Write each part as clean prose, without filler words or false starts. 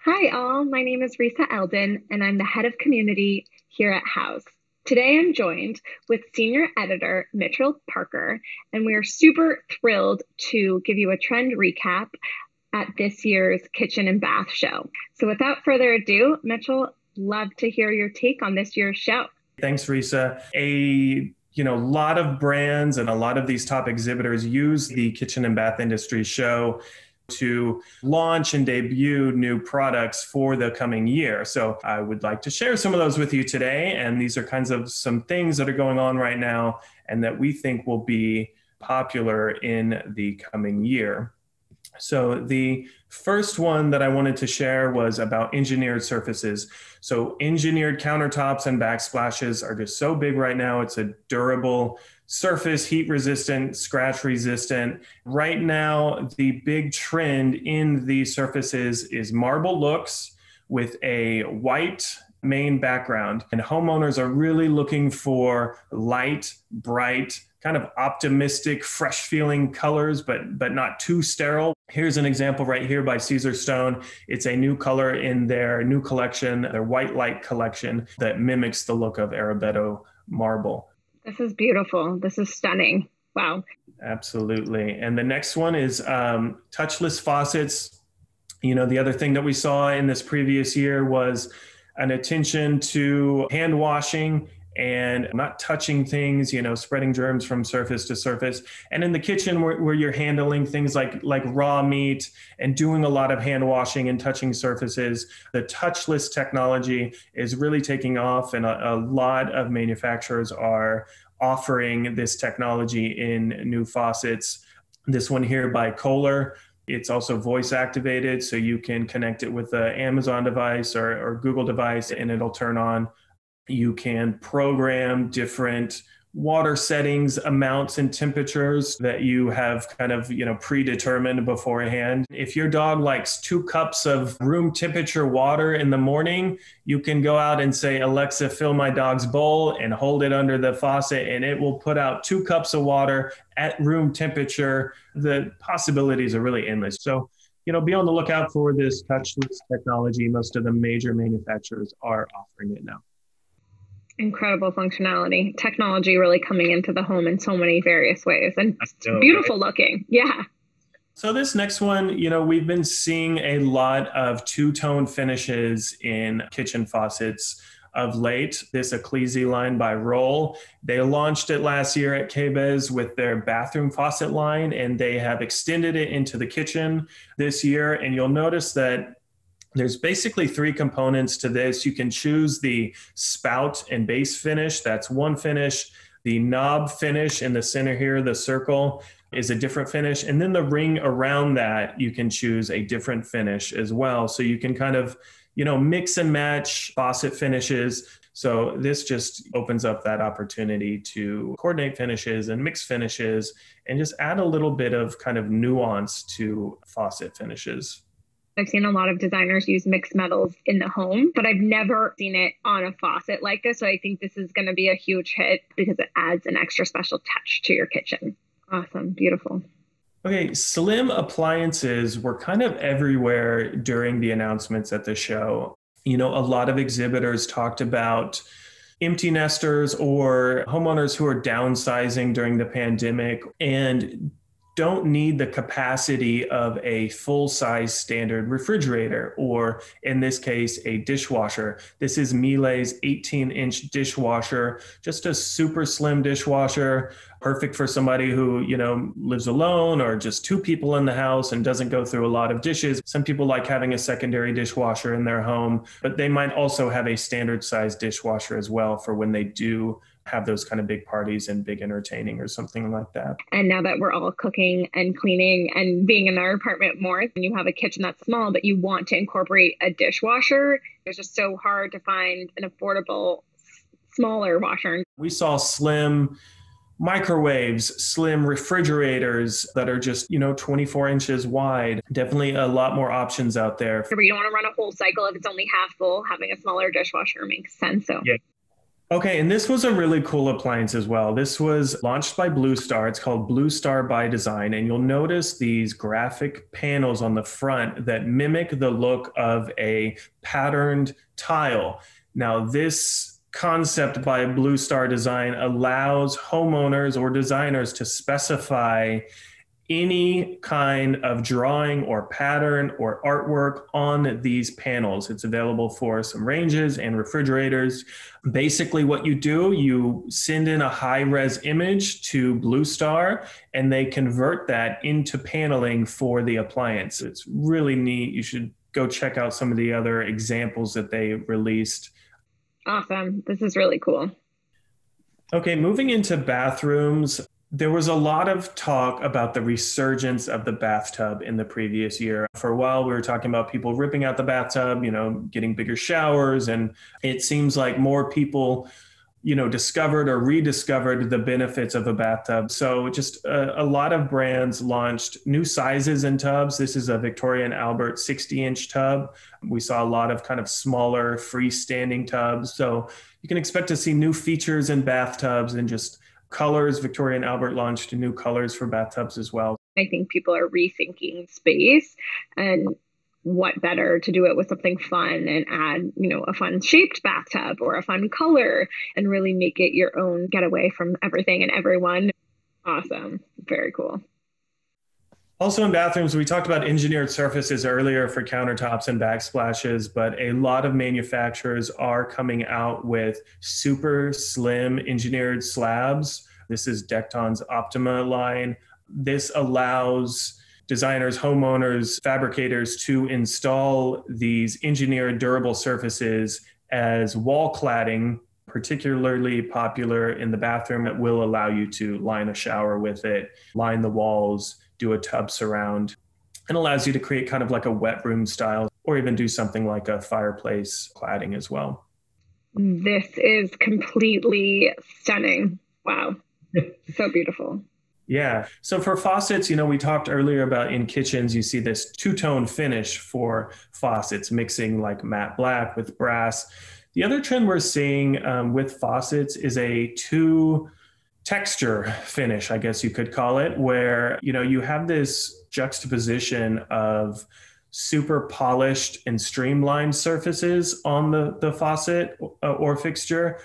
Hi, all. My name is REISA ELDEN, and I'm the head of community here at Houzz. Today, I'm joined with senior editor Mitchell Parker, and we are super thrilled to give you a trend recap at this year's Kitchen and Bath Show. So, without further ado, Mitchell, love to hear your take on this year's show. Thanks, Risa. A lot of brands and a lot of these top exhibitors use the kitchen and bath industry show to launch and debut new products for the coming year. So I would like to share some of those with you today. And these are kinds of some things that are going on right now and that we think will be popular in the coming year. So the first one that I wanted to share was about engineered surfaces. So engineered countertops and backsplashes are just so big right now. It's a durable surface, heat resistant, scratch resistant. Right now, the big trend in these surfaces is marble looks with a white main background. And homeowners are really looking for light, bright, kind of optimistic, fresh feeling colors, but not too sterile. Here's an example right here by CAESARSTONE. It's a new color in their new collection, their white light collection that mimics the look of ARABETTO marble. This is beautiful. This is stunning. Wow. Absolutely. And the next one is touchless faucets. You know, the other thing that we saw in this previous year was an attention to hand washing and not touching things, spreading germs from surface to surface. And in the kitchen where you're handling things like raw meat and doing a lot of hand washing and touching surfaces, the touchless technology is really taking off, and a lot of manufacturers are offering this technology in new faucets. This one here by KOHLER, it's also voice activated, so you can connect it with an Amazon device or Google device and it'll turn on. You can program different water settings, amounts, and temperatures that you have kind of, predetermined beforehand. If your dog likes 2 cups of room temperature water in the morning, you can go out and say, Alexa, fill my dog's bowl, and hold it under the faucet, and it will put out 2 cups of water at room temperature. The possibilities are really endless. So, be on the lookout for this touchless technology. Most of the major manufacturers are offering it now. Incredible functionality. Technology really coming into the home in so many various ways, and beautiful looking. Yeah. So this next one, we've been seeing a lot of two-tone finishes in kitchen faucets of late. This ECLISSI line by ROHL, they launched it last year at KBIS with their bathroom faucet line, and they have extended it into the kitchen this year. And you'll notice that there's basically 3 components to this. You can choose the spout and base finish. That's one finish. The knob finish in the center here, the circle, is a different finish. And then the ring around that, you can choose a different finish as well. So you can kind of, mix and match faucet finishes. So this just opens up that opportunity to coordinate finishes and mix finishes and just add a little bit of kind of nuance to faucet finishes. I've seen a lot of designers use mixed metals in the home, but I've never seen it on a faucet like this. So I think this is going to be a huge hit because it adds an extra special touch to your kitchen. Awesome. Beautiful. Okay, slim appliances were kind of everywhere during the announcements at the show. A lot of exhibitors talked about empty nesters or homeowners who are downsizing during the pandemic and don't need the capacity of a full-size standard refrigerator, or in this case, a dishwasher. This is Miele's 18-inch dishwasher, just a super slim dishwasher, perfect for somebody who, lives alone or just 2 people in the house and doesn't go through a lot of dishes. Some people like having a secondary dishwasher in their home, but they might also have a standard size dishwasher as well for when they do have those kind of big parties and big entertaining or something like that. And now that we're all cooking and cleaning and being in our apartment more, and you have a kitchen that's small, but you want to incorporate a dishwasher, it's just so hard to find an affordable, smaller washer. We saw slim microwaves, slim refrigerators that are just, 24 inches wide. Definitely a lot more options out there. You don't want to run a whole cycle if it's only half full. Having a smaller dishwasher makes sense. So. Yeah. Okay, and this was a really cool appliance as well. This was launched by Blue Star. It's called Blue Star by Design, and you'll notice these graphic panels on the front that mimic the look of a patterned tile. Now, this concept by Blue Star Design allows homeowners or designers to specify any kind of drawing or pattern or artwork on these panels. It's available for some ranges and refrigerators. Basically, what you do, you send in a high-res image to Blue Star, and they convert that into paneling for the appliance. It's really neat. You should go check out some of the other examples that they released. Awesome. This is really cool. Okay, moving into bathrooms. There was a lot of talk about the resurgence of the bathtub in the previous year. For a while, we were talking about people ripping out the bathtub, getting bigger showers. And it seems like more people, discovered or rediscovered the benefits of a bathtub. So just a lot of brands launched new sizes in tubs. This is a Victoria and Albert 60-inch tub. We saw a lot of kind of smaller freestanding tubs. So you can expect to see new features in bathtubs and just colors. Victoria and Albert launched new colors for bathtubs as well. I think people are rethinking space, and what better to do it with something fun and add, a fun shaped bathtub or a fun color and really make it your own, get away from everything and everyone. Awesome. Very cool. Also in bathrooms, we talked about engineered surfaces earlier for countertops and backsplashes, but a lot of manufacturers are coming out with super slim engineered slabs. This is Decton's Optima line. This allows designers, homeowners, fabricators to install these engineered durable surfaces as wall cladding, particularly popular in the bathroom. That will allow you to line a shower with it, line the walls, do a tub surround, and allows you to create kind of like a wet room style, or even do something like a fireplace cladding as well. This is completely stunning. Wow. So beautiful. Yeah. So for faucets, we talked earlier about in kitchens, you see this two-tone finish for faucets, mixing like matte black with brass. The other trend we're seeing with faucets is a two-texture finish, I guess you could call it, where, you have this juxtaposition of super polished and streamlined surfaces on the faucet or fixture,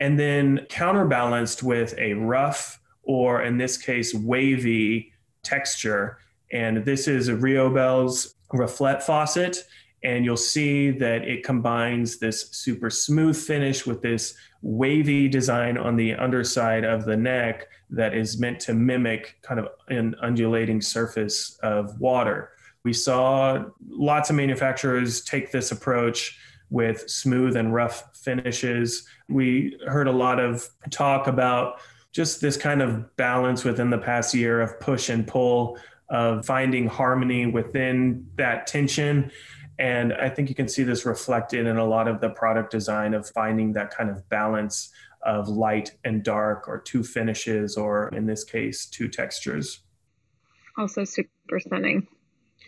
and then counterbalanced with a rough, or in this case, wavy texture. And this is a RIOBEL's Reflect faucet. And you'll see that it combines this super smooth finish with this wavy design on the underside of the neck that is meant to mimic kind of an undulating surface of water. We saw lots of manufacturers take this approach with smooth and rough finishes. We heard a lot of talk about just this kind of balance within the past year of push and pull, of finding harmony within that tension. And I think you can see this reflected in a lot of the product design of finding that kind of balance of light and dark, or two finishes, or in this case, two textures. Also super stunning.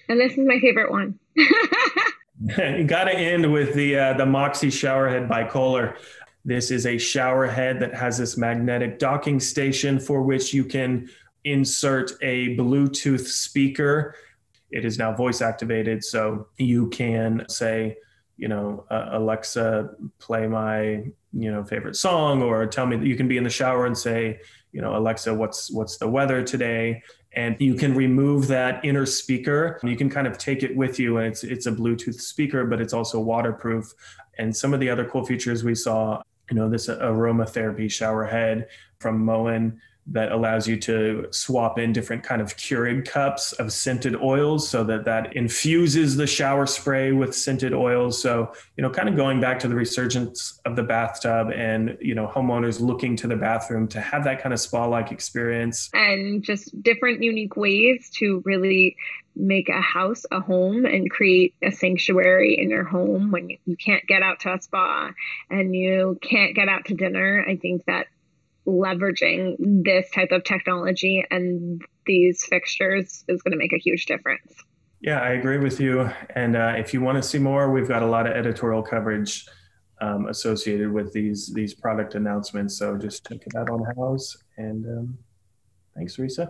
And this is my favorite one. You got to end with the MOXIE shower head by KOHLER. This is a shower head that has this magnetic docking station for which you can insert a Bluetooth speaker. It is now voice activated, so you can say, Alexa, play my, favorite song, or tell me that you can be in the shower and say, Alexa, what's the weather today? And you can remove that inner speaker. You can kind of take it with you, and it's a Bluetooth speaker, but it's also waterproof. And some of the other cool features we saw, this aromatherapy shower head from MOEN that allows you to swap in different kind of Keurig cups of scented oils, so that infuses the shower spray with scented oils. So, kind of going back to the resurgence of the bathtub, and, homeowners looking to the bathroom to have that kind of spa-like experience. And just different unique ways to really make a house a home and create a sanctuary in your home when you can't get out to a spa and you can't get out to dinner. I think that leveraging this type of technology and these fixtures is going to make a huge difference. Yeah, I agree with you. And if you want to see more, we've got a lot of editorial coverage associated with these product announcements. So just check it out on Houzz. And thanks, REISA.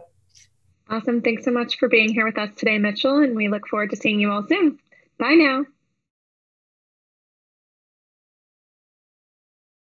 Awesome. Thanks so much for being here with us today, Mitchell, and we look forward to seeing you all soon. Bye now.